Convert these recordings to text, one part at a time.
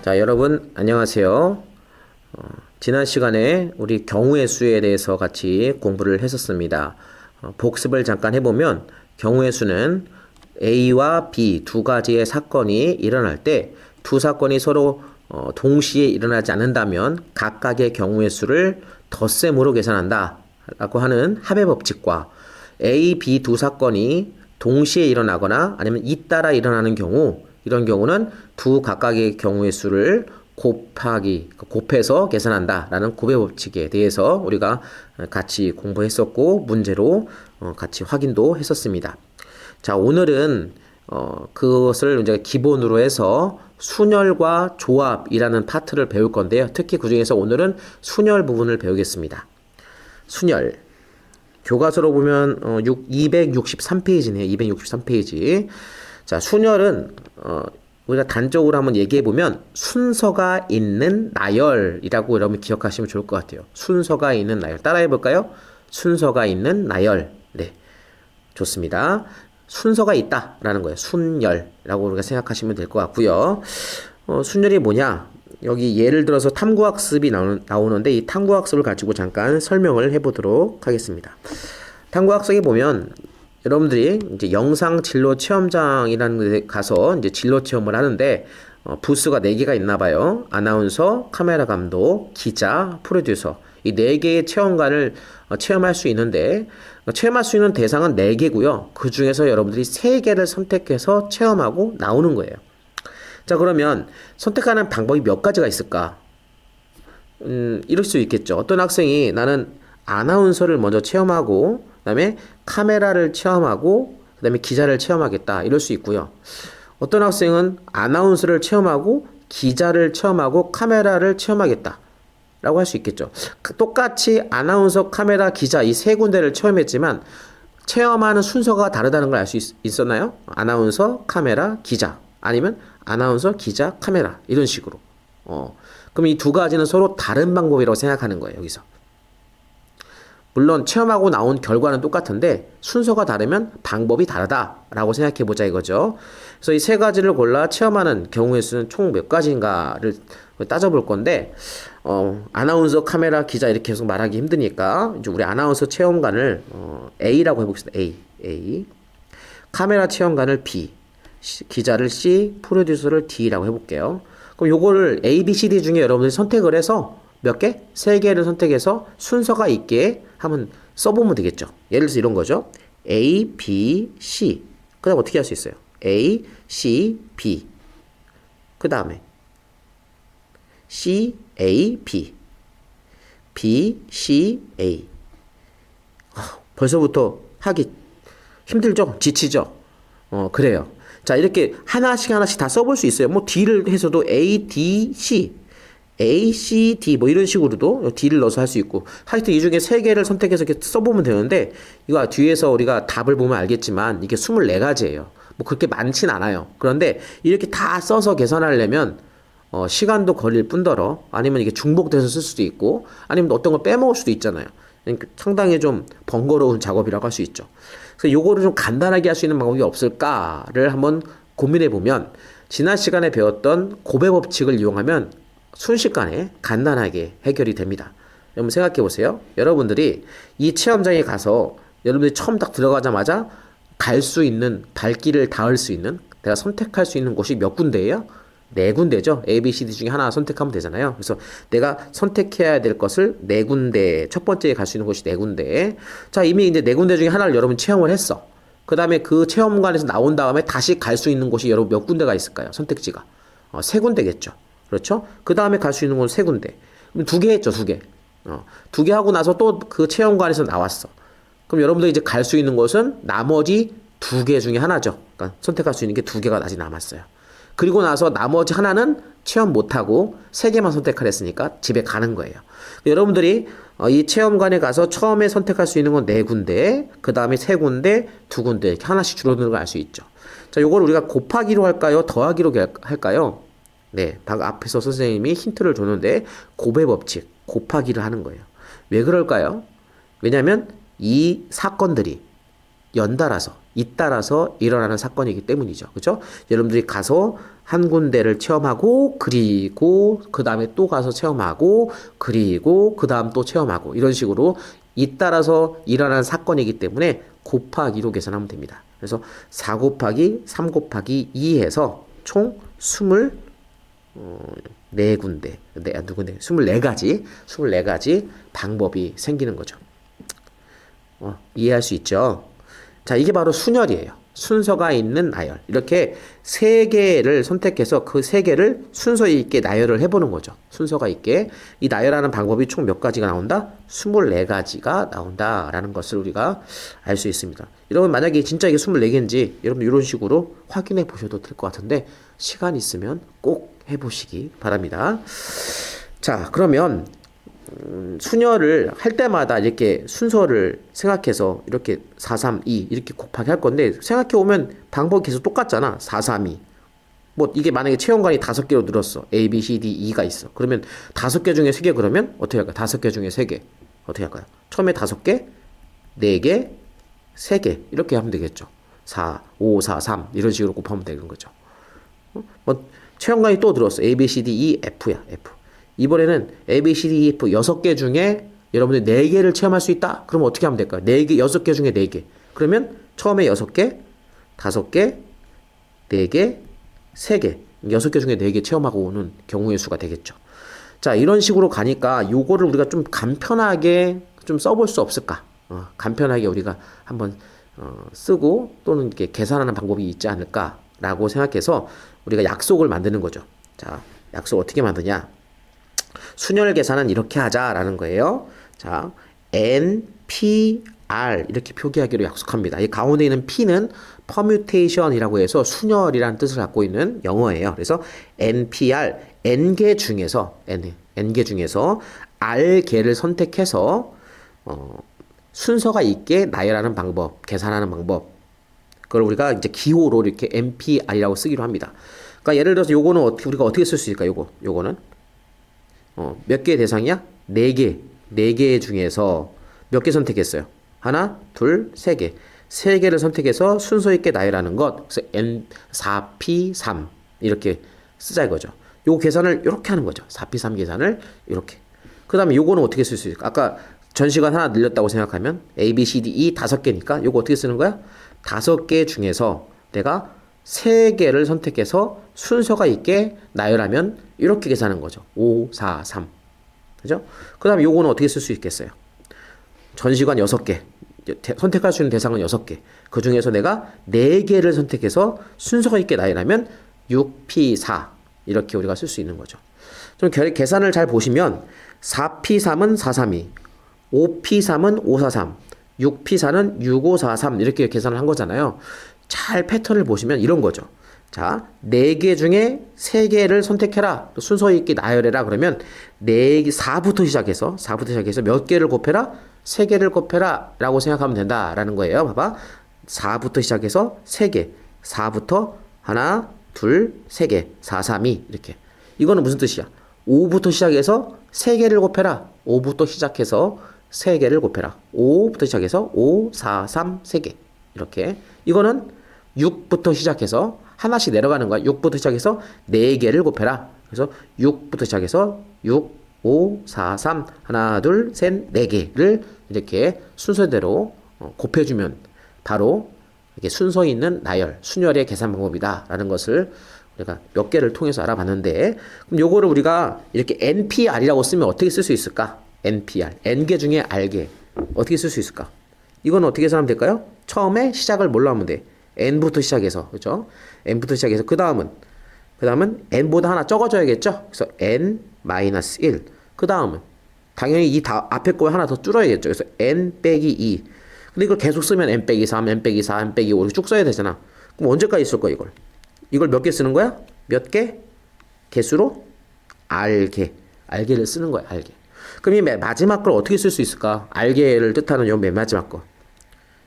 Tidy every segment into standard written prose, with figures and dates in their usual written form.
자, 여러분 안녕하세요. 지난 시간에 우리 경우의 수에 대해서 같이 공부를 했었습니다. 복습을 잠깐 해보면 경우의 수는 A와 B 두 가지의 사건이 일어날 때 두 사건이 서로 동시에 일어나지 않는다면 각각의 경우의 수를 덧셈으로 계산한다 라고 하는 합의 법칙과 A, B 두 사건이 동시에 일어나거나 아니면 잇따라 일어나는 경우, 이런 경우는 두 각각의 경우의 수를 곱해서 계산한다 라는 곱의 법칙에 대해서 우리가 같이 공부했었고 문제로 같이 확인도 했었습니다. 자, 오늘은 그것을 이제 기본으로 해서 순열과 조합이라는 파트를 배울 건데요. 특히 그 중에서 오늘은 순열 부분을 배우겠습니다. 순열. 교과서로 보면 263페이지네요. 263페이지. 자, 순열은 우리가 단적으로 한번 얘기해 보면 순서가 있는 나열이라고 여러분 기억하시면 좋을 것 같아요. 순서가 있는 나열. 따라해 볼까요? 순서가 있는 나열. 네, 좋습니다. 순서가 있다라는 거예요. 순열이라고 우리가 생각하시면 될 것 같고요. 순열이 뭐냐? 여기 예를 들어서 탐구학습이 나오는데 이 탐구학습을 가지고 잠깐 설명을 해보도록 하겠습니다. 탐구학습에 보면 여러분들이 이제 영상 진로 체험장이라는 데 가서 이제 진로 체험을 하는데 부스가 4개가 있나 봐요. 아나운서, 카메라 감독, 기자, 프로듀서. 이 4개의 체험관을 체험할 수 있는데 체험할 수 있는 대상은 4개고요. 그 중에서 여러분들이 3개를 선택해서 체험하고 나오는 거예요. 자, 그러면 선택하는 방법이 몇 가지가 있을까? 이럴 수 있겠죠. 어떤 학생이 나는 아나운서를 먼저 체험하고 그 다음에 카메라를 체험하고 그 다음에 기자를 체험하겠다 이럴 수 있고요. 어떤 학생은 아나운서를 체험하고 기자를 체험하고 카메라를 체험하겠다 라고 할 수 있겠죠. 똑같이 아나운서, 카메라, 기자 이 3군데를 체험했지만 체험하는 순서가 다르다는 걸 알 수 있었나요? 아나운서, 카메라, 기자 아니면 아나운서, 기자, 카메라 이런 식으로. 그럼 이 두 가지는 서로 다른 방법이라고 생각하는 거예요. 여기서. 물론 체험하고 나온 결과는 똑같은데 순서가 다르면 방법이 다르다라고 생각해 보자 이거죠. 그래서 이 3가지를 골라 체험하는 경우의 수는 총 몇 가지인가를 따져볼 건데 아나운서, 카메라, 기자 이렇게 계속 말하기 힘드니까 이제 우리 아나운서 체험관을 A라고 해보겠습니다. A. 카메라 체험관을 B, 기자를 C, 프로듀서를 D라고 해볼게요. 그럼 요거를 A, B, C, D 중에 여러분들이 선택을 해서 몇 개? 3개를 선택해서 순서가 있게 한번 써보면 되겠죠. 예를 들어서 이런 거죠. A, B, C. 그 다음 어떻게 할 수 있어요? A, C, B. 그 다음에 C, A, B. B, C, A. 벌써부터 하기 힘들죠? 지치죠? 그래요. 자, 이렇게 하나씩 다 써볼 수 있어요. 뭐 D를 해서도 A, D, C. A, C, D 뭐 이런 식으로도 D를 넣어서 할 수 있고 하여튼 이 중에 3개를 선택해서 이렇게 써보면 되는데 이거 뒤에서 우리가 답을 보면 알겠지만 이게 24가지예요. 뭐 그렇게 많진 않아요. 그런데 이렇게 다 써서 계산하려면 시간도 걸릴 뿐더러 아니면 이게 중복돼서 쓸 수도 있고 아니면 어떤 걸 빼먹을 수도 있잖아요. 그러니까 상당히 좀 번거로운 작업이라고 할 수 있죠. 그래서 요거를 좀 간단하게 할 수 있는 방법이 없을까를 한번 고민해 보면 지난 시간에 배웠던 곱의 법칙을 이용하면 순식간에 간단하게 해결이 됩니다. 여러분 생각해 보세요. 여러분들이 이 체험장에 가서 여러분들이 처음 딱 들어가자마자 갈 수 있는 발길을 닿을 수 있는 내가 선택할 수 있는 곳이 몇 군데예요? 4군데죠. A, B, C, D 중에 하나 선택하면 되잖아요. 그래서 내가 선택해야 될 것을 4군데, 첫 번째에 갈 수 있는 곳이 4군데. 자, 이미 이제 4군데 중에 하나를 여러분 체험을 했어. 그 다음에 그 체험관에서 나온 다음에 다시 갈 수 있는 곳이 여러분 몇 군데가 있을까요? 선택지가. 3군데겠죠. 그렇죠? 그 다음에 갈 수 있는 건 3군데. 그럼 2개 했죠, 2개. 2개 하고 나서 또 그 체험관에서 나왔어. 그럼 여러분들 이제 갈 수 있는 곳은 나머지 2개 중에 하나죠. 그러니까 선택할 수 있는 게 2개가 아직 남았어요. 그리고 나서 나머지 하나는 체험 못하고 3개만 선택을 했으니까 집에 가는 거예요. 여러분들이 이 체험관에 가서 처음에 선택할 수 있는 건 4군데, 그 다음에 3군데, 2군데 이렇게 하나씩 줄어드는 걸 알 수 있죠. 자, 요걸 우리가 곱하기로 할까요? 더하기로 할까요? 네, 방금 앞에서 선생님이 힌트를 줬는데 곱의 법칙, 곱하기를 하는 거예요. 왜 그럴까요? 왜냐하면 이 사건들이 연달아서 잇따라서 일어나는 사건이기 때문이죠. 그죠? 여러분들이 가서 한 군데를 체험하고, 그리고 그 다음에 또 가서 체험하고, 그리고 그 다음 또 체험하고, 이런 식으로 잇따라서 일어나는 사건이기 때문에 곱하기로 계산하면 됩니다. 그래서 4 곱하기 3 곱하기 2 해서 총 24군데, 24가지 방법이 생기는 거죠. 이해할 수 있죠? 자, 이게 바로 순열이에요. 순서가 있는 나열. 이렇게 3개를 선택해서 그 3개를 순서 있게 나열을 해보는 거죠. 순서가 있게. 이 나열하는 방법이 총 몇 가지가 나온다? 24가지가 나온다라는 것을 우리가 알 수 있습니다. 여러분, 만약에 진짜 이게 24개인지 여러분 이런 식으로 확인해 보셔도 될 것 같은데, 시간 있으면 꼭 해보시기 바랍니다. 자, 그러면 순열을 할 때마다 이렇게 순서를 생각해서 이렇게 4, 3, 2 이렇게 곱하기 할 건데, 생각해 보면 방법이 계속 똑같잖아. 4, 3, 2. 뭐 이게 만약에 체험관이 5개로 늘었어. A, B, C, D, E가 있어. 그러면 5개 중에 3개 그러면 어떻게 할까요? 5개 중에 3개. 어떻게 할까요? 처음에 5개, 4개, 3개. 이렇게 하면 되겠죠. 4, 5, 4, 3 이런 식으로 곱하면 되는 거죠. 뭐 체험관이 또 늘었어. A, B, C, D, E, F야. F. 이번에는 A, B, C, D, E, F 6개 중에 여러분들 4개를 체험할 수 있다? 그러면 어떻게 하면 될까요? 4개, 6개 중에 4개. 그러면 처음에 6개, 5개, 4개, 3개. 6개 중에 4개 체험하고 오는 경우의 수가 되겠죠. 자, 이런 식으로 가니까 요거를 우리가 좀 간편하게 좀 써볼 수 없을까? 간편하게 우리가 한번 쓰고 또는 이렇게 계산하는 방법이 있지 않을까라고 생각해서 우리가 약속을 만드는 거죠. 자, 약속 어떻게 만드냐? 순열 계산은 이렇게 하자라는 거예요. 자, NPR 이렇게 표기하기로 약속합니다. 이 가운데 있는 P는 permutation이라고 해서 순열이라는 뜻을 갖고 있는 영어예요. 그래서 NPR, N개 중에서 N개 중에서 R개를 선택해서 순서가 있게 나열하는 방법, 계산하는 방법. 그걸 우리가 이제 기호로 이렇게 NPR이라고 쓰기로 합니다. 그러니까 예를 들어서 요거는 우리가 어떻게 쓸 수 있을까? 요거는 몇 개의 대상이야? 4개. 4개 중에서 몇 개 선택했어요? 하나, 둘, 3개. 3개를 선택해서 순서 있게 나열하는 것. 그래서 N, 4P3 이렇게 쓰자 이거죠. 요 계산을 이렇게 하는 거죠. 4P3 계산을 이렇게. 그 다음에 요거는 어떻게 쓸 수 있을까? 아까 전시관 하나 늘렸다고 생각하면 A, B, C, D, E 5개니까 요거 어떻게 쓰는 거야? 5개 중에서 내가 3개를 선택해서 순서가 있게 나열하면 이렇게 계산하는 거죠. 5, 4, 3. 그죠? 그 다음에 요거는 어떻게 쓸 수 있겠어요? 전시관 6개. 선택할 수 있는 대상은 6개. 그 중에서 내가 4개를 선택해서 순서가 있게 나열하면 6P4. 이렇게 우리가 쓸 수 있는 거죠. 좀 계산을 잘 보시면 4P3은 432, 5P3은 543, 6P4는 6543 이렇게 계산을 한 거잖아요. 잘 패턴을 보시면 이런 거죠. 자, 4개 중에 3개를 선택해라. 순서 있게 나열해라. 그러면 4부터 시작해서 몇 개를 곱해라? 3개를 곱해라. 라고 생각하면 된다라는 거예요. 봐봐. 4부터 시작해서 3개. 4부터 하나, 둘, 3개. 4, 3, 2 이렇게. 이거는 무슨 뜻이야? 5부터 시작해서 3개를 곱해라. 5부터 시작해서 3개를 곱해라. 5부터 시작해서 5, 4, 3, 3개. 이렇게. 이거는 6부터 시작해서 하나씩 내려가는 거야. 6부터 시작해서 4개를 곱해라. 그래서 6부터 시작해서 6, 5, 4, 3, 하나, 둘, 셋, 4개를 이렇게 순서대로 곱해주면 바로 이렇게 순서 있는 나열, 순열의 계산 방법이다. 라는 것을 우리가 몇 개를 통해서 알아봤는데, 그럼 요거를 우리가 이렇게 NPR이라고 쓰면 어떻게 쓸 수 있을까? NPR. N개 중에 R개. 어떻게 쓸 수 있을까? 이건 어떻게 계산하면 될까요? 처음에 시작을 뭘로 하면 돼? N부터 시작해서, 그죠? N부터 시작해서, 그 다음은 N보다 하나 적어줘야겠죠? 그래서 N-1. 그 다음은, 당연히 앞에 거에 하나 더 줄여야겠죠? 그래서 N 빼기 2. 근데 이걸 계속 쓰면 N 빼기 3, N 빼기 4, N 빼기 5 이렇게 쭉 써야 되잖아. 그럼 언제까지 쓸 거야, 이걸? 이걸 몇 개 쓰는 거야? 몇 개? 개수로? R개. R개를 쓰는 거야, R개. 그럼 이 마지막 걸 어떻게 쓸 수 있을까? R개를 뜻하는 요 맨 마지막 거.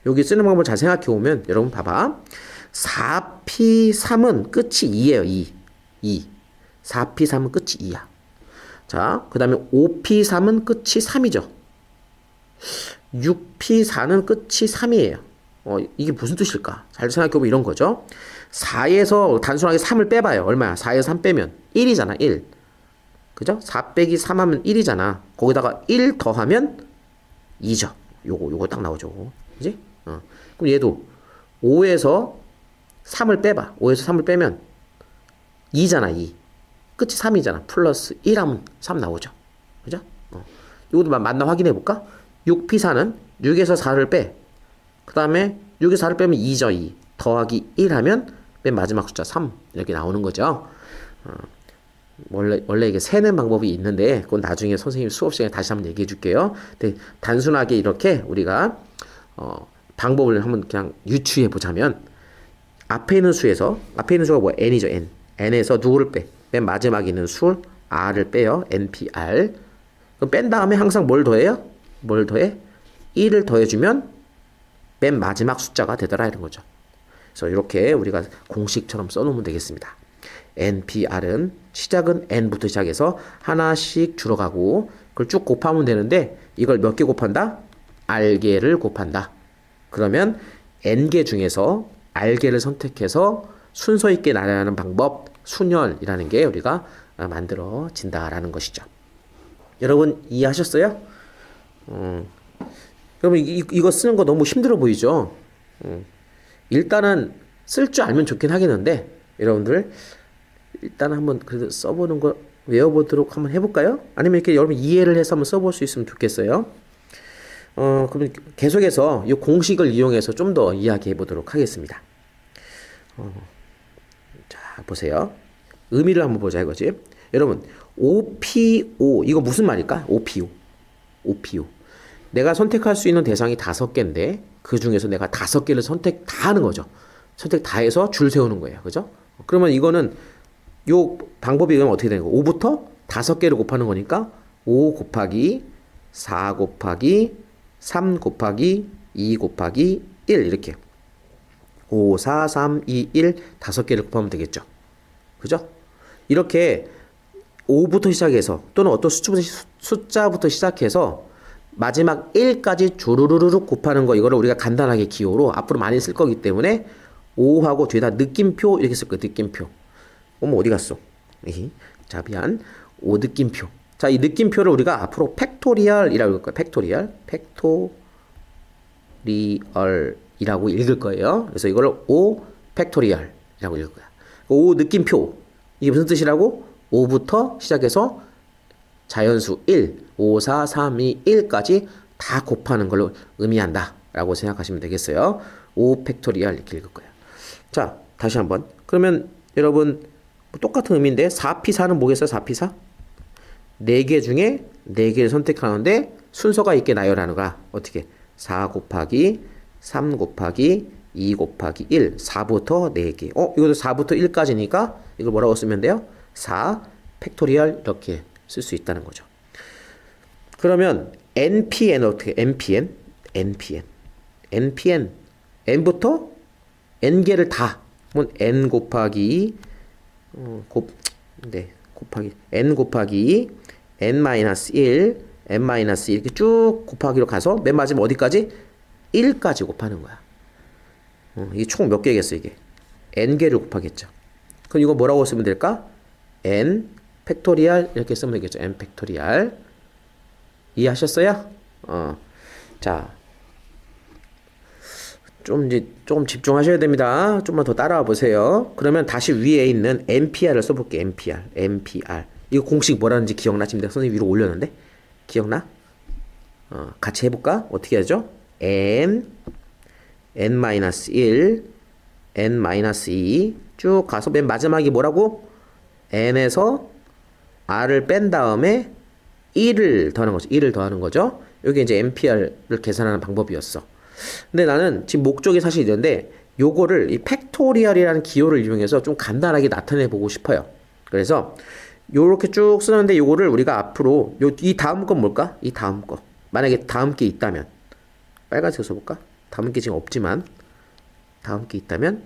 여기 쓰는 방법을 잘 생각해 보면, 여러분 봐봐. 4P3은 끝이 2예요, 2. 4P3은 끝이 2야. 자, 그 다음에 5P3은 끝이 3이죠. 6P4는 끝이 3이에요. 이게 무슨 뜻일까? 잘 생각해보면 이런 거죠. 4에서 단순하게 3을 빼봐요. 얼마야? 4에서 3 빼면 1이잖아, 1. 그죠? 4 빼기 3 하면 1이잖아. 거기다가 1 더하면 2죠. 요거 딱 나오죠. 그지? 그럼 얘도 5에서 3을 빼봐. 5에서 3을 빼면 2잖아, 2. 끝이 3이잖아. 플러스 1 하면 3 나오죠. 그죠? 이것도 맞나 확인해 볼까? 6p4는 6에서 4를 빼. 그 다음에 6에서 4를 빼면 2죠, 2. 더하기 1 하면 맨 마지막 숫자 3. 이렇게 나오는 거죠. 원래 이게 세는 방법이 있는데, 그건 나중에 선생님 수업 시간에 다시 한번 얘기해 줄게요. 근데 단순하게 이렇게 우리가, 방법을 한번 그냥 유추해 보자면, 앞에 있는 수가 뭐? n이죠, n. n에서 누구를 빼? 맨 마지막에 있는 수, r을 빼요. npr. 그럼 뺀 다음에 항상 뭘 더해요? 뭘 더해? 1을 더해주면 맨 마지막 숫자가 되더라 이런 거죠. 그래서 이렇게 우리가 공식처럼 써놓으면 되겠습니다. npr은 시작은 n부터 시작해서 하나씩 줄어가고 그걸 쭉 곱하면 되는데 이걸 몇 개 곱한다? r개를 곱한다. 그러면 n개 중에서 r개를 선택해서 순서 있게 나열하는 방법 순열이라는 게 우리가 만들어진다라는 것이죠. 여러분 이해하셨어요? 여러분 이거 쓰는 거 너무 힘들어 보이죠? 일단은 쓸 줄 알면 좋긴 하겠는데 여러분들 일단 한번 그래도 써보는 거 외워보도록 한번 해볼까요? 아니면 이렇게 여러분 이해를 해서 한번 써볼 수 있으면 좋겠어요. 그럼 계속해서 이 공식을 이용해서 좀 더 이야기해 보도록 하겠습니다. 자 보세요. 의미를 한번 보자 이거지. 여러분 OPO 이거 무슨 말일까? OPO 내가 선택할 수 있는 대상이 5개인데 그 중에서 내가 5개를 선택 다 하는 거죠. 선택 다 해서 줄 세우는 거예요. 그죠? 그러면 이거는 요 방법이 그러면 어떻게 되는 거? 5부터 5개를 곱하는 거니까 5 곱하기 4 곱하기 3 곱하기 2 곱하기 1 이렇게 5, 4, 3, 2, 1 5개를 곱하면 되겠죠. 그죠? 이렇게 5부터 시작해서 또는 어떤 숫자부터 시작해서 마지막 1까지 주르르륵 곱하는 거 이거를 우리가 간단하게 기호로 앞으로 많이 쓸 거기 때문에 5하고 뒤에다 느낌표 이렇게 쓸 거예요. 느낌표. 어머 어디 갔어? 자 미안. 5 느낌표. 자 이 느낌표를 우리가 앞으로 팩토리얼이라고 읽을 거예요. 팩토리얼이라고 읽을 거예요. 그래서 이거를 5 팩토리얼이라고 읽을 거야. 5 느낌표. 이게 무슨 뜻이라고? 5부터 시작해서 자연수 1, 5, 4, 3, 2, 1까지 다 곱하는 걸로 의미한다 라고 생각하시면 되겠어요. 5 팩토리얼 이렇게 읽을 거예요. 자 다시 한번 그러면 여러분 똑같은 의미인데 4p4는 뭐겠어요? 4p4? 4개 중에 4개를 선택하는데 순서가 있게 나열하는 거야. 어떻게? 4 곱하기 3 곱하기 2 곱하기 1 4부터 4개 이것도 4부터 1까지니까 이걸 뭐라고 쓰면 돼요? 4 팩토리얼 이렇게 쓸 수 있다는 거죠. 그러면 npn 어떻게? npn n부터 n개를 다 그러면 n 곱하기 곱하기 n 곱하기 n-1 n-2 이렇게 쭉 곱하기로 가서 맨 마지막 어디까지? 1까지 곱하는 거야. 이게 총 몇 개겠어 이게? n개를 곱하겠죠. 그럼 이거 뭐라고 쓰면 될까? n 팩토리얼 이렇게 쓰면 되겠죠. n 팩토리얼 이해하셨어요? 자, 좀 집중하셔야 됩니다. 좀만 더 따라와 보세요. 그러면 다시 위에 있는 npr을 써볼게요. npr 이거 공식 뭐라는지 기억나? 지금 내가 선생님 위로 올렸는데 기억나? 같이 해볼까? 어떻게 하죠? n-1 n-2 쭉 가서 맨 마지막이 뭐라고? n에서 r을 뺀 다음에 1을 더하는 거죠. 1을 더하는 거죠. 여기 이제 npr를 계산하는 방법이었어. 근데 나는 지금 목적이 사실 있는데 요거를 이 팩토리얼이라는 기호를 이용해서 좀 간단하게 나타내 보고 싶어요. 그래서 요렇게 쭉 쓰는데 요거를 우리가 앞으로 이 다음 건 뭘까? 이 다음 거. 만약에 다음 게 있다면 빨간색 써볼까? 다음 게 지금 없지만 다음 게 있다면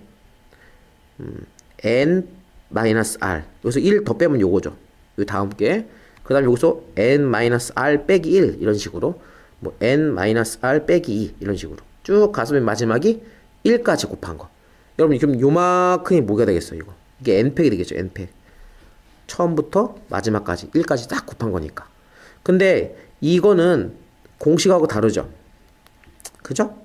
n-r 여기서 1 더 빼면 요거죠. 요 다음 게 그 다음에 여기서 n-r 빼기 1 이런 식으로 뭐 n-r 빼기 2 이런 식으로 쭉 가서 맨 마지막이 1까지 곱한 거. 여러분 그럼 요만큼이 뭐가 되겠어요? 이게 n팩이 되겠죠. n팩. 처음부터 마지막까지 1까지 딱 곱한 거니까. 근데 이거는 공식하고 다르죠. 그죠?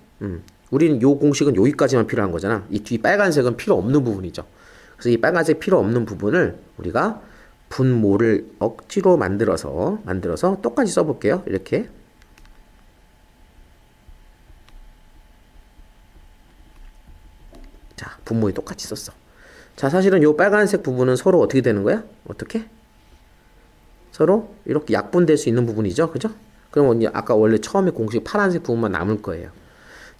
우리는 요 공식은 여기까지만 필요한 거잖아. 이 뒤 빨간색은 필요 없는 부분이죠. 그래서 이 빨간색 필요 없는 부분을 우리가 분모를 억지로 만들어서 똑같이 써볼게요. 이렇게. 자, 분모에 똑같이 썼어. 자, 사실은 요 빨간색 부분은 서로 어떻게 되는 거야? 어떻게? 서로 이렇게 약분될 수 있는 부분이죠. 그죠? 그럼 아까 원래 처음에 공식 파란색 부분만 남을 거예요.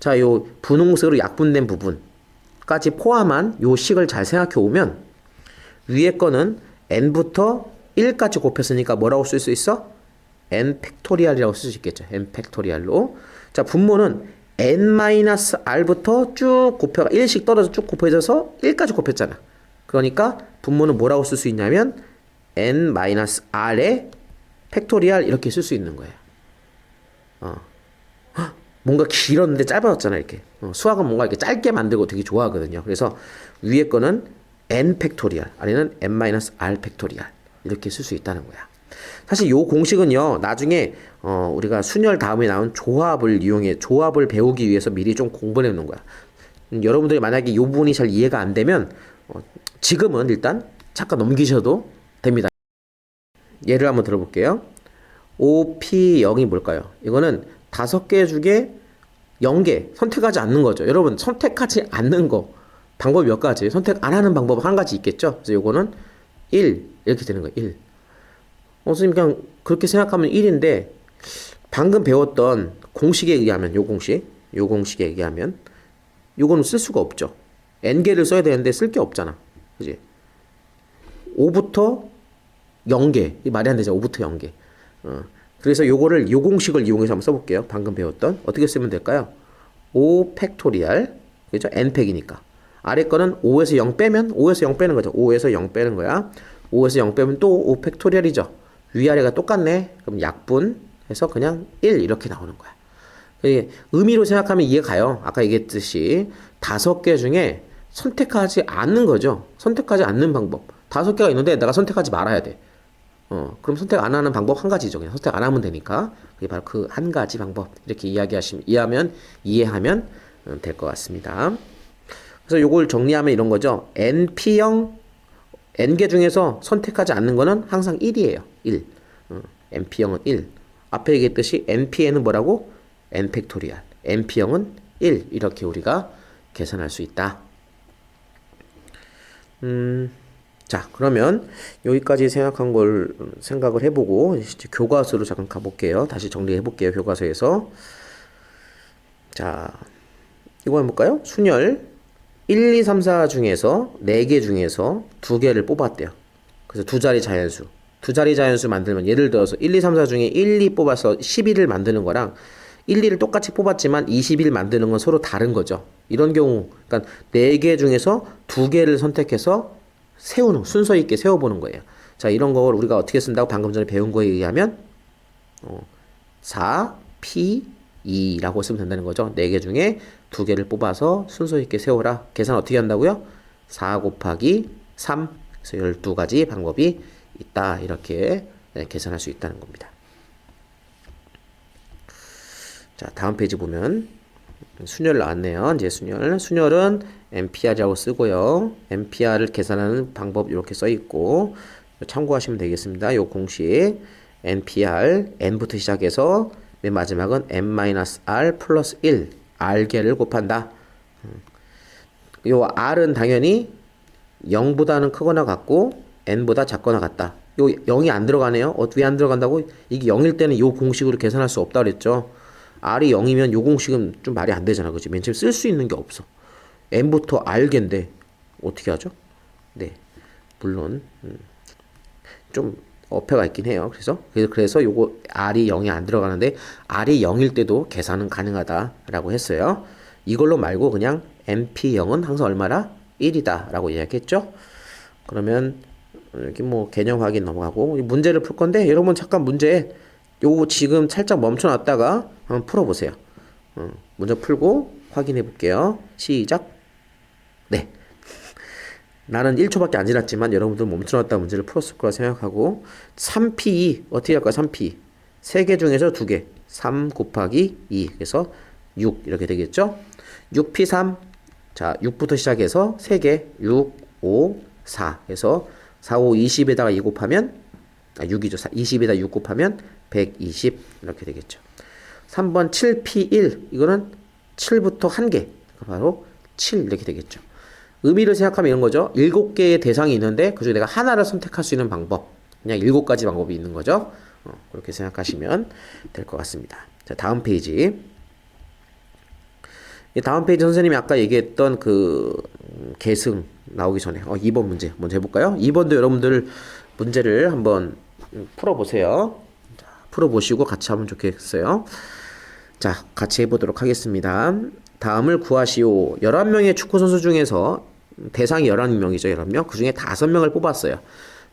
자, 요 분홍색으로 약분된 부분까지 포함한 요 식을 잘 생각해 오면 위에 거는 n부터 1까지 곱했으니까 뭐라고 쓸 수 있어? n 팩토리얼이라고 쓸 수 있겠죠. n 팩토리얼로. 자, 분모는 n-r부터 쭉 곱해가 1씩 떨어져 쭉 곱해져서 1까지 곱했잖아. 그러니까 분모는 뭐라고 쓸 수 있냐면 n-r의 팩토리얼 이렇게 쓸 수 있는 거예요. 뭔가 길었는데 짧아졌잖아 이렇게. 수학은 뭔가 이렇게 짧게 만들고 되게 좋아하거든요. 그래서 위에 거는 n 팩토리얼, 아래는 n-r 팩토리얼 이렇게 쓸 수 있다는 거야. 사실 요 공식은요 나중에 우리가 순열 다음에 나온 조합을 이용해 조합을 배우기 위해서 미리 좀 공부해 놓는 거야. 여러분들이 만약에 요 부분이 잘 이해가 안 되면 지금은 일단 잠깐 넘기셔도 됩니다. 예를 한번 들어볼게요. OP0이 뭘까요? 이거는 5개 중에 0개 선택하지 않는 거죠. 여러분 선택하지 않는 거 방법이 몇 가지? 선택 안 하는 방법 한 가지 있겠죠? 그래서 요거는 1 이렇게 되는 거예요. 1. 선생님 그냥 그렇게 생각하면 1인데 방금 배웠던 공식에 의하면 요 공식에 의하면 요거는 쓸 수가 없죠. n개를 써야 되는데 쓸 게 없잖아. 그지? 5부터 0개. 이 말이 안 되죠. 5부터 0개. 그래서 요거를 요 공식을 이용해서 한번 써볼게요. 방금 배웠던 어떻게 쓰면 될까요? 5 팩토리얼 그죠? n팩이니까 아래 거는 5에서 0 빼면 5에서 0 빼는 거죠. 5에서 0 빼는 거야. 5에서 0 빼면 또 5 팩토리얼이죠. 위아래가 똑같네. 그럼 약분해서 그냥 1 이렇게 나오는 거야. 의미로 생각하면 이해가 가요. 아까 얘기했듯이 5개 중에 선택하지 않는 거죠. 선택하지 않는 방법. 5개가 있는데 내가 선택하지 말아야 돼. 그럼 선택 안 하는 방법 한 가지죠. 그냥 선택 안 하면 되니까. 그게 바로 그 한 가지 방법. 이렇게 이해하면 될 것 같습니다. 그래서 요걸 정리하면 이런 거죠. np형, n개 중에서 선택하지 않는 거는 항상 1이에요. 1. np형은 1. 앞에 얘기했듯이 npn은 뭐라고? n 팩토리얼. np형은 1. 이렇게 우리가 계산할 수 있다. 자, 그러면 여기까지 생각한 걸 생각을 해보고 이제 교과서로 잠깐 가볼게요. 다시 정리해볼게요. 교과서에서. 자, 이거 해볼까요? 순열 1, 2, 3, 4 중에서 4개 중에서 2개를 뽑았대요. 그래서 두 자리 자연수. 두 자리 자연수 만들면 예를 들어서 1, 2, 3, 4 중에 1, 2 뽑아서 11을 만드는 거랑 1, 2를 똑같이 뽑았지만 21 만드는 건 서로 다른 거죠. 이런 경우, 그러니까 4개 중에서 2개를 선택해서 순서 있게 세워보는 거예요. 자, 이런 걸 우리가 어떻게 쓴다고 방금 전에 배운 거에 의하면 4, P, 2라고 쓰면 된다는 거죠. 4개 중에 2개를 뽑아서 순서 있게 세워라. 계산 어떻게 한다고요? 4 곱하기 3. 그래서 12가지 방법이 있다. 이렇게 계산할 수 있다는 겁니다. 자, 다음 페이지 보면 순열 나왔네요. 이제 순열은 MPR이라고 쓰고요. MPR을 계산하는 방법 이렇게 써 있고 참고하시면 되겠습니다. 요 공식 NPR n부터 시작해서 맨 마지막은 n-r 플러스 1 r개를 곱한다. 요 r은 당연히 0보다는 크거나 같고 n보다 작거나 같다. 요 0이 안 들어가네요. 왜 안 들어간다고? 이게 0일 때는 요 공식으로 계산할 수 없다 그랬죠. r이 0이면 요 공식은 좀 말이 안 되잖아. 그치? 맨 처음에 쓸 수 있는 게 없어. n부터 r개인데 어떻게 하죠? 네, 물론 좀 어폐가 있긴 해요. 그래서 요거 r이 0이 안 들어가는데 r이 0일 때도 계산은 가능하다라고 했어요. 이걸로 말고 그냥 np0은 항상 얼마나? 1이다 라고 이야기했죠. 그러면 여기 뭐 개념 확인 넘어가고 문제를 풀 건데 여러분 잠깐 문제 요거 지금 살짝 멈춰 놨다가 한번 풀어보세요. 문제 풀고 확인해 볼게요. 시작. 네. 나는 1초밖에 안 지났지만 여러분들 멈춰놨다 문제를 풀었을 거라 생각하고 3p 어떻게 할까요? 3p 3개 중에서 2개 3 곱하기 2 그래서 6 이렇게 되겠죠? 6p3 자 6부터 시작해서 3개 6, 5, 4 그래서 4, 5, 20에다가 2 곱하면 6이죠. 20에다 6 곱하면 120 이렇게 되겠죠. 3번 7p1 이거는 7부터 1개 바로 7 이렇게 되겠죠. 의미를 생각하면 이런 거죠. 7개의 대상이 있는데 그중에 내가 하나를 선택할 수 있는 방법 그냥 7가지 방법이 있는 거죠. 그렇게 생각하시면 될 것 같습니다. 자, 다음 페이지. 이 다음 페이지 선생님이 아까 얘기했던 그 계승 나오기 전에 2번 문제 먼저 해볼까요? 2번도 여러분들 문제를 한번 풀어보세요. 자, 풀어보시고 같이 하면 좋겠어요. 자, 같이 해보도록 하겠습니다. 다음을 구하시오. 11명의 축구선수 중에서 대상이 11명이죠. 11명. 그 중에 5명을 뽑았어요.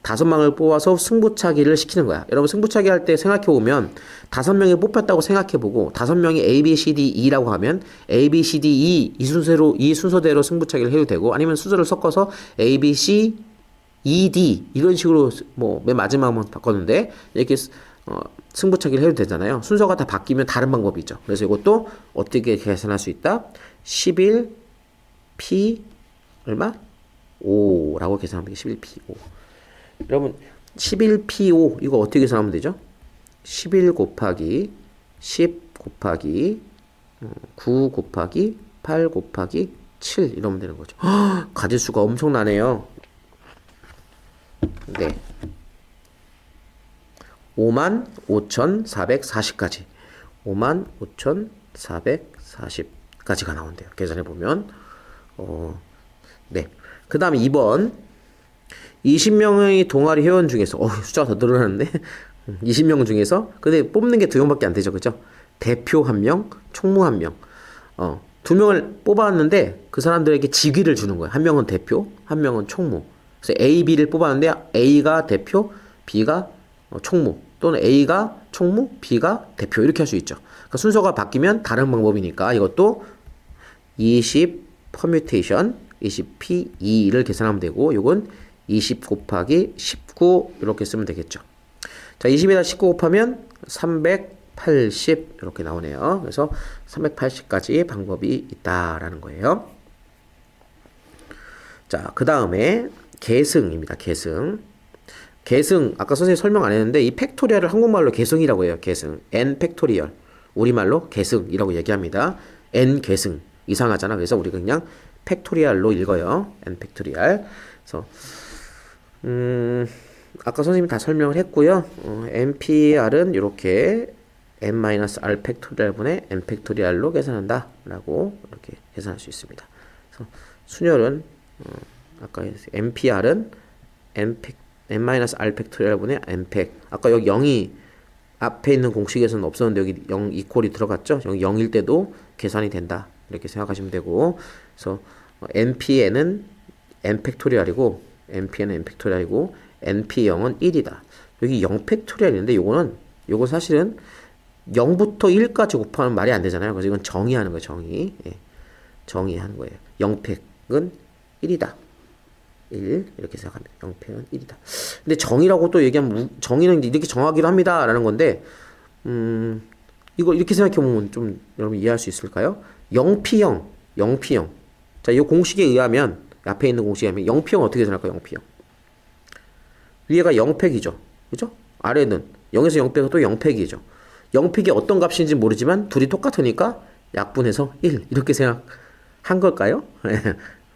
5명을 뽑아서 승부차기를 시키는 거야. 여러분 승부차기 할 때 생각해보면 5명이 뽑혔다고 생각해보고 5명이 A, B, C, D, E라고 하면 A, B, C, D, E 이 순서대로 승부차기를 해도 되고 아니면 순서를 섞어서 A, B, C, E, D 이런 식으로 뭐 맨 마지막만 바꿨는데 이렇게 승부차기를 해도 되잖아요. 순서가 다 바뀌면 다른 방법이 있죠. 그래서 이것도 어떻게 계산할 수 있다? 11 P 얼마? 5라고 계산하면 되겠죠. 11 P 5. 여러분 11 P 5 이거 어떻게 계산하면 되죠? 11 곱하기 10 곱하기 9 곱하기 8 곱하기 7 이러면 되는 거죠. 가지수가 엄청나네요. 네. 55,440까지 55,440까지가 나온대요. 계산해보면 네. 그 다음에 2번 20명의 동아리 회원 중에서 숫자가 더 늘어나는데 20명 중에서 근데 뽑는 게 2명밖에 안 되죠. 그죠? 대표 1명, 총무 1명 2명을 뽑았는데 그 사람들에게 직위를 주는 거예요. 1명은 대표, 1명은 총무. 그래서 A, B를 뽑았는데 A가 대표, B가 총무 또는 A가 총무, B가 대표 이렇게 할 수 있죠. 그러니까 순서가 바뀌면 다른 방법이니까 이것도 20 퍼뮤테이션 20P2를 계산하면 되고 이건 20 곱하기 19 이렇게 쓰면 되겠죠. 자 20에다 19 곱하면 380 이렇게 나오네요. 그래서 380까지 방법이 있다라는 거예요. 자 그 다음에 계승입니다. 계승 아까 선생님 설명 안 했는데 이 팩토리얼을 한국말로 계승이라고 해요. 계승 n 팩토리얼 우리말로 계승이라고 얘기합니다. n 계승 이상하잖아. 그래서 우리가 그냥 팩토리얼로 읽어요. n 팩토리얼. 그래서 아까 선생님이 다 설명을 했고요. npr은 이렇게 n-r 팩토리얼분의 n 팩토리얼로 계산한다 라고 이렇게 계산할 수 있습니다. 그래서 순열은 아까 npr은 n-r 팩토리얼분의 n팩 아까 여기 0이 앞에 있는 공식에서는 없었는데 여기 0 이퀄이 들어갔죠. 여기 0일 때도 계산이 된다 이렇게 생각하시면 되고 그래서 npn은 n 팩토리얼이고 npn은 n 팩토리얼이고 np0은 1이다. 여기 0 팩토리얼인데 요건 사실은 0부터 1까지 곱하면 말이 안 되잖아요. 그래서 이건 정의하는 거예요. 정의. 예. 정의하는 거예요. 0팩은 1이다. 1 이렇게 생각합니다. 0팩은 1이다. 근데 정의라고 또 얘기하면 정의는 이렇게 정하기로 합니다. 라는 건데 이거 이렇게 생각해 보면 좀 여러분 이해할 수 있을까요? 0P0 자, 이 공식에 의하면 앞에 있는 공식에 의하면 0P0 어떻게 계산할까요? 0P0 위에가 0팩이죠. 그죠? 아래는 0에서 0 빼고 또 0팩이죠. 0팩이 어떤 값인지 모르지만 둘이 똑같으니까 약분해서 1 이렇게 생각한 걸까요?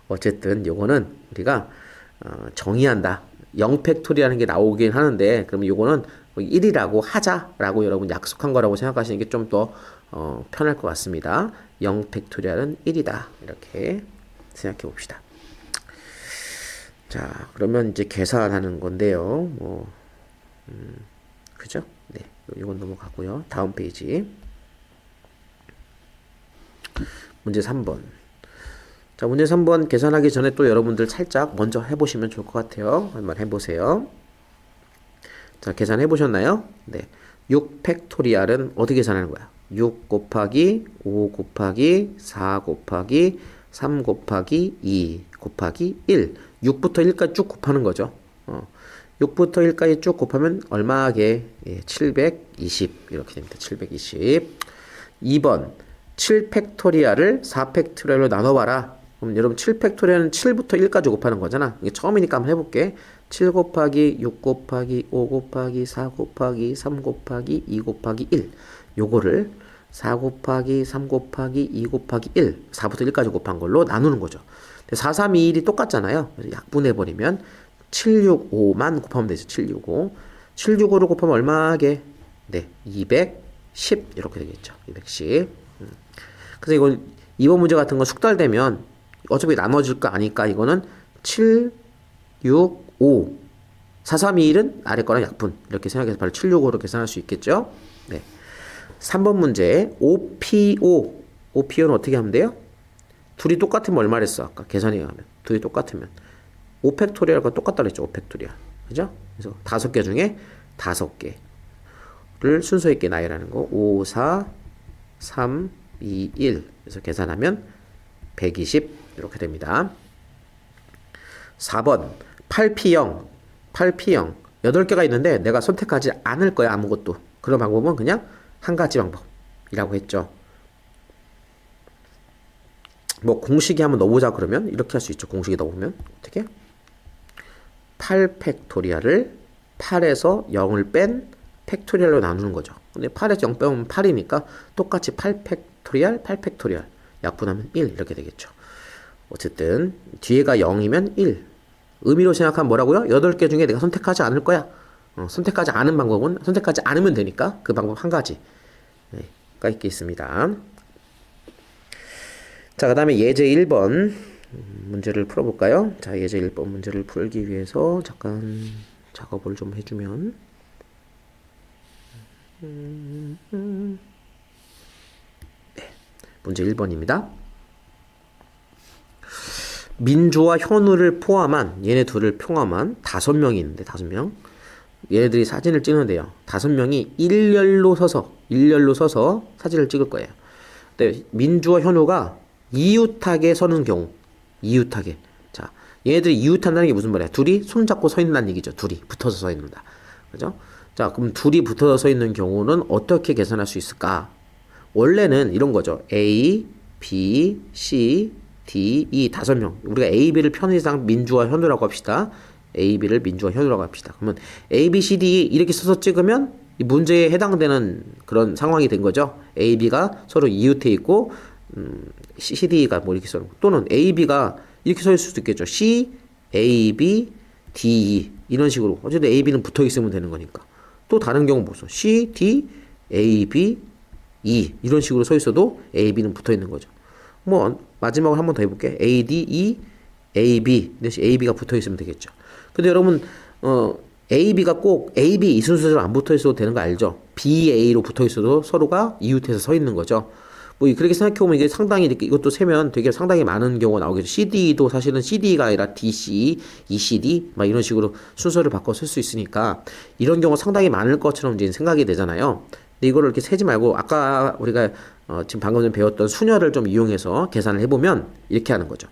어쨌든 요거는 우리가 정의한다. 0팩토리라는 게 나오긴 하는데 그러면 요거는 1이라고 하자라고 여러분 약속한 거라고 생각하시는 게 좀 더 편할 것 같습니다. 0팩토리얼은 1이다. 이렇게 생각해 봅시다. 자, 그러면 이제 계산하는 건데요. 그죠? 네. 이건 넘어가고요. 다음 페이지. 문제 3번. 자, 문제 3번 계산하기 전에 또 여러분들 살짝 먼저 해보시면 좋을 것 같아요. 한번 해보세요. 자, 계산해 보셨나요? 네. 6 팩토리얼은 어떻게 계산하는 거야? 6 곱하기 5 곱하기 4 곱하기 3 곱하기 2 곱하기 1. 6부터 1까지 쭉 곱하는 거죠. 6부터 1까지 쭉 곱하면 얼마하게? 예, 720 이렇게 됩니다. 720. 2번 7팩토리얼을 4팩토리얼로 나눠봐라. 그럼 여러분 7팩토리얼은 7부터 1까지 곱하는 거잖아. 이게 처음이니까 한번 해볼게. 7 곱하기 6 곱하기 5 곱하기 4 곱하기 3 곱하기 2 곱하기 1. 요거를 4 곱하기 3 곱하기 2 곱하기 1. 4부터 1까지 곱한 걸로 나누는 거죠. 4, 3, 2, 1이 똑같잖아요. 그래서 약분해버리면 765만 곱하면 되죠. 765. 765를 곱하면 얼마 하게? 네, 210 이렇게 되겠죠. 210. 그래서 이거 2번 문제 같은 거 숙달되면 어차피 나눠질 거 아니까 이거는 7, 6, 5. 4, 3, 2, 1은 아래 거랑 약분. 이렇게 생각해서 바로 765로 계산할 수 있겠죠. 네. 3번 문제 5PO. 5PO는 어떻게 하면 돼요? 둘이 똑같으면 얼마랬어? 아까 계산해 가면. 둘이 똑같으면. 5팩토리얼과 똑같다 그랬죠. 5팩토리얼. 그죠? 그래서 5개 중에 5개를 순서 있게 나열하는 거. 5, 4, 3, 2, 1. 그래서 계산하면 120 이렇게 됩니다. 4번 8P0. 8P0. 8개가 있는데 내가 선택하지 않을 거야. 아무것도. 그런 방법은 그냥 한 가지 방법이라고 했죠. 뭐 공식에 한번 넣어보자 그러면 이렇게 할 수 있죠. 공식에 넣어보면 어떻게? 8팩토리얼을 8에서 0을 뺀 팩토리얼로 나누는 거죠. 근데 8에서 0 빼면 8이니까 똑같이 8팩토리얼, 8팩토리얼 약분하면 1 이렇게 되겠죠. 어쨌든 뒤에가 0이면 1. 의미로 생각하면 뭐라고요? 8개 중에 내가 선택하지 않을 거야. 선택하지 않은 방법은 선택하지 않으면 되니까 그 방법 한 가지가 있겠습니다. 자, 그 다음에 예제 1번 문제를 풀어볼까요? 자, 예제 1번 문제를 풀기 위해서 잠깐 작업을 좀 해주면 네, 문제 1번입니다. 민주와 현우를 포함한 얘네 둘을 포함한 5명이 있는데 5명 얘네들이 사진을 찍는데요. 5명이 일렬로 서서 사진을 찍을 거예요. 근데 민주와 현우가 이웃하게 서는 경우 이웃하게. 자, 얘네들이 이웃한다는 게 무슨 말이야? 둘이 손잡고 서 있는다는 얘기죠. 둘이 붙어서 서 있는다. 그죠? 자, 그럼 둘이 붙어서 서 있는 경우는 어떻게 계산할 수 있을까? 원래는 이런 거죠. A, B, C, D, E 5명. 우리가 A, B를 편의상 민주와 현우라고 합시다. A, B를 민주와 현우라고 합시다. 그러면 A, B, C, D 이렇게 써서 찍으면 이 문제에 해당되는 그런 상황이 된 거죠. A, B가 서로 이웃해 있고 C, D가 뭐 이렇게 써는 거. 또는 A, B가 이렇게 서 있을 수도 있겠죠. C, A, B, D, E 이런 식으로. 어쨌든 A, B는 붙어 있으면 되는 거니까. 또 다른 경우 보소. C, D, A, B, E 이런 식으로 서 있어도 A, B는 붙어 있는 거죠. 뭐 마지막으로 한 번 더 해볼게. A, D, E, A, B 대신 A, B가 붙어 있으면 되겠죠. 근데 여러분 A, B가 꼭 A, B 이 순서대로 안 붙어 있어도 되는 거 알죠? B, A로 붙어 있어도 서로가 이웃해서 서 있는 거죠. 뭐 그렇게 생각해보면 이게 상당히 이렇게 이것도 세면 되게 상당히 많은 경우가 나오겠죠. CD도 사실은 CD가 아니라 DC, ECD 막 이런 식으로 순서를 바꿔 쓸 수 있으니까 이런 경우 상당히 많을 것처럼 이제 생각이 되잖아요. 근데 이거를 이렇게 세지 말고 아까 우리가 지금 방금 전에 배웠던 순열을 좀 이용해서 계산을 해보면 이렇게 하는 거죠.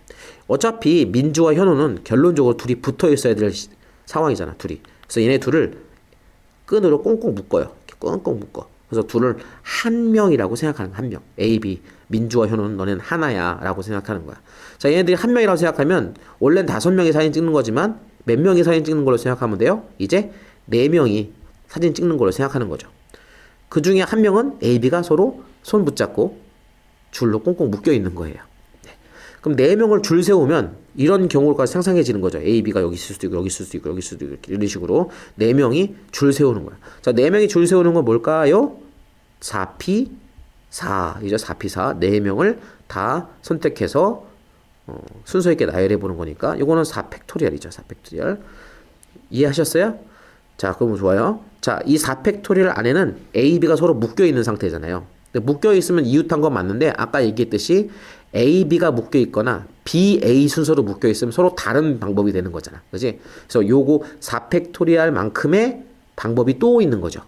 어차피 민주와 현우는 결론적으로 둘이 붙어 있어야 될 상황이잖아. 둘이. 그래서 얘네 둘을 끈으로 꽁꽁 묶어요. 이렇게 꽁꽁 묶어. 그래서 둘을 한 명이라고 생각하는 거야. 한 명. A, B. 민주와 현우는 너는 하나야 라고 생각하는 거야. 자, 얘네들이 한 명이라고 생각하면 원래는 5명이 사진 찍는 거지만 몇 명이 사진 찍는 걸로 생각하면 돼요? 이제 4명이 사진 찍는 걸로 생각하는 거죠. 그 중에 한 명은 A, B가 서로 손 붙잡고 줄로 꽁꽁 묶여 있는 거예요. 네. 그럼 4명을 줄 세우면 이런 경우가 상상해지는 거죠. A, B가 여기 있을 수도 있고 여기 있을 수도 있고 여기 있을 수도 있고 이런 식으로 4명이 줄 세우는 거야. 자, 4명이 줄 세우는 건 뭘까요? 4P 4이죠. 4P 4 4명을 다 선택해서 순서 있게 나열해 보는 거니까 이거는 4팩토리얼이죠. 4팩토리얼. 이해하셨어요? 자, 그럼 좋아요. 자, 이 4팩토리얼 안에는 A, B가 서로 묶여 있는 상태잖아요. 근데 묶여 있으면 이웃한 건 맞는데 아까 얘기했듯이 A, B가 묶여 있거나 B, A 순서로 묶여 있으면 서로 다른 방법이 되는 거잖아. 그지? 그래서 요거 4팩토리얼 만큼의 방법이 또 있는 거죠.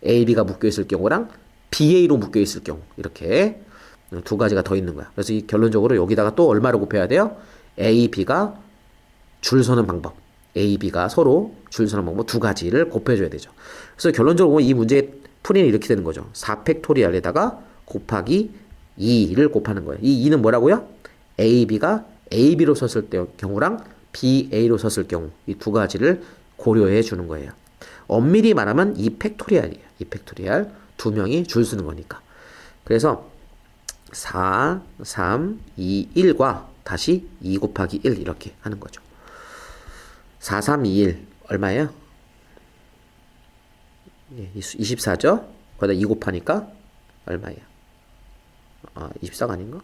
A, B가 묶여 있을 경우랑 BA로 묶여 있을 경우 이렇게 두 가지가 더 있는 거야. 그래서 이 결론적으로 여기다가 또 얼마를 곱해야 돼요? A, B가 줄 서는 방법, A, B가 서로 줄 서는 방법 두 가지를 곱해줘야 되죠. 그래서 결론적으로 이 문제의 풀이는 이렇게 되는 거죠. 4팩토리알에다가 곱하기 2를 곱하는 거예요. 이 2는 뭐라고요? A, B가 AB로 썼을 때 경우랑 BA로 썼을 경우 이 두 가지를 고려해 주는 거예요. 엄밀히 말하면 2팩토리알이에요. 2팩토리알 두 명이 줄 서는 거니까. 그래서 4, 3, 2, 1과 다시 2 곱하기 1 이렇게 하는 거죠. 4, 3, 2, 1 얼마예요? 24죠? 거기다 2 곱하니까 얼마예요? 24가 아닌가?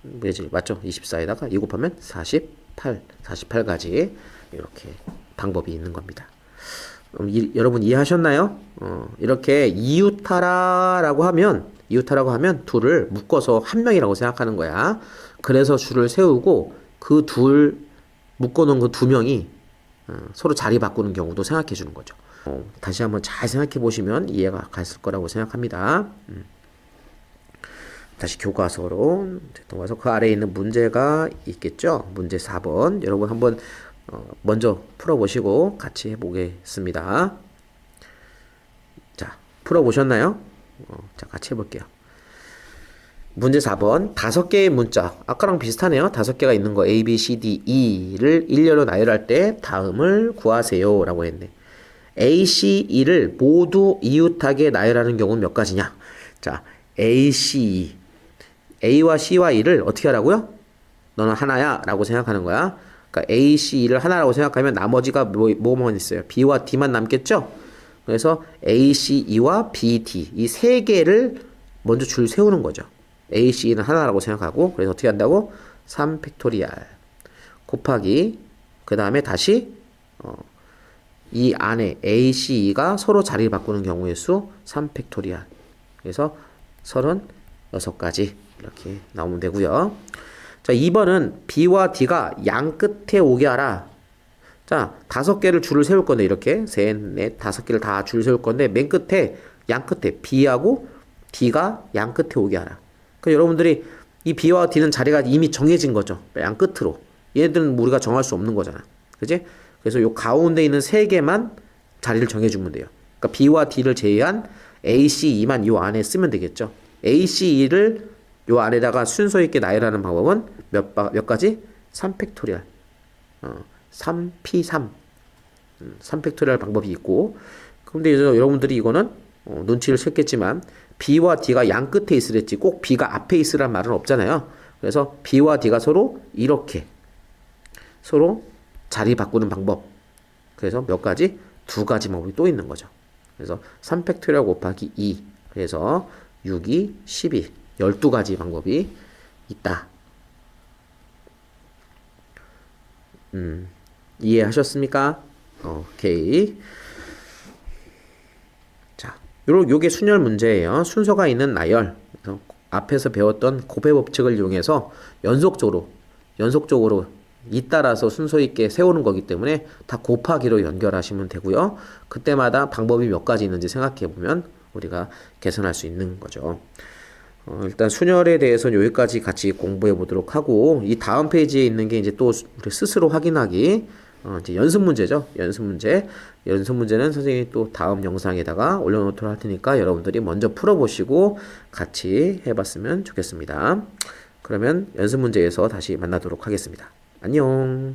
뭐지? 맞죠? 24에다가 2 곱하면 48, 48가지 이렇게 방법이 있는 겁니다. 여러분 이해하셨나요? 이렇게 이웃하라고 하면 둘을 묶어서 한 명이라고 생각하는 거야. 그래서 줄을 세우고 그 묶어놓은 그 두 명이 서로 자리 바꾸는 경우도 생각해 주는 거죠. 다시 한번 잘 생각해 보시면 이해가 갔을 거라고 생각합니다. 다시 교과서로 와서 그 아래에 있는 문제가 있겠죠. 문제 4번 여러분 한번 먼저 풀어보시고 같이 해보겠습니다. 자, 풀어보셨나요? 자, 같이 해볼게요. 문제 4번 5개의 문자 아까랑 비슷하네요. 5개가 있는 거 A, B, C, D, E를 일렬로 나열할 때 다음을 구하세요 라고 했네. A, C, E를 모두 이웃하게 나열하는 경우는 몇 가지냐? 자, A, C, E A와 C와 E를 어떻게 하라고요? 너는 하나야 라고 생각하는 거야. 그러니까 A, C, E를 하나라고 생각하면 나머지가 뭐만 있어요? B와 D만 남겠죠? 그래서 A, C, E와 B, D 이 세 개를 먼저 줄 세우는 거죠. A, C, E는 하나라고 생각하고 그래서 어떻게 한다고? 3팩토리알 곱하기 그 다음에 다시 이 안에 A, C, E가 서로 자리를 바꾸는 경우의 수 3팩토리알 그래서 36가지 이렇게 나오면 되고요. 자, 2번은 B와 D가 양 끝에 오게 하라. 자, 5개를 줄을 세울 건데 이렇게 셋, 넷, 5개를 다 줄 세울 건데 맨 끝에 양 끝에 B하고 D가 양 끝에 오게 하라. 그러니까 여러분들이 이 B와 D는 자리가 이미 정해진 거죠. 양 끝으로. 얘들은 우리가 정할 수 없는 거잖아. 그지? 그래서 요 가운데 있는 3개만 자리를 정해주면 돼요. 그러니까 B와 D를 제외한 A, C, E만 요 안에 쓰면 되겠죠. A, C, E를 요 안에다가 순서 있게 나열하는 방법은 몇 가지? 3팩토리알. 3P3. 3팩토리알 방법이 있고. 그런데 이제 여러분들이 이거는 눈치를 챘겠지만 B와 D가 양 끝에 있으랬지 꼭 B가 앞에 있으란 말은 없잖아요. 그래서 B와 D가 서로 이렇게 서로 자리 바꾸는 방법. 그래서 몇 가지? 2가지 방법이 또 있는 거죠. 그래서 3팩토리알 곱하기 2. 그래서 6이 12. 12가지 방법이 있다. 이해하셨습니까? 오케이. 자, 요게 순열 문제예요. 순서가 있는 나열. 그래서 앞에서 배웠던 곱해 법칙을 이용해서 연속적으로 잇따라서 순서 있게 세우는 거기 때문에 다 곱하기로 연결하시면 되고요. 그때마다 방법이 몇 가지 있는지 생각해 보면 우리가 개선할 수 있는 거죠. 일단 순열에 대해서는 여기까지 같이 공부해 보도록 하고 이 다음 페이지에 있는 게 이제 또 우리 스스로 확인하기 이제 연습 문제죠. 연습 문제는 선생님이 또 다음 영상에다가 올려놓도록 할 테니까 여러분들이 먼저 풀어보시고 같이 해봤으면 좋겠습니다. 그러면 연습 문제에서 다시 만나도록 하겠습니다. 안녕.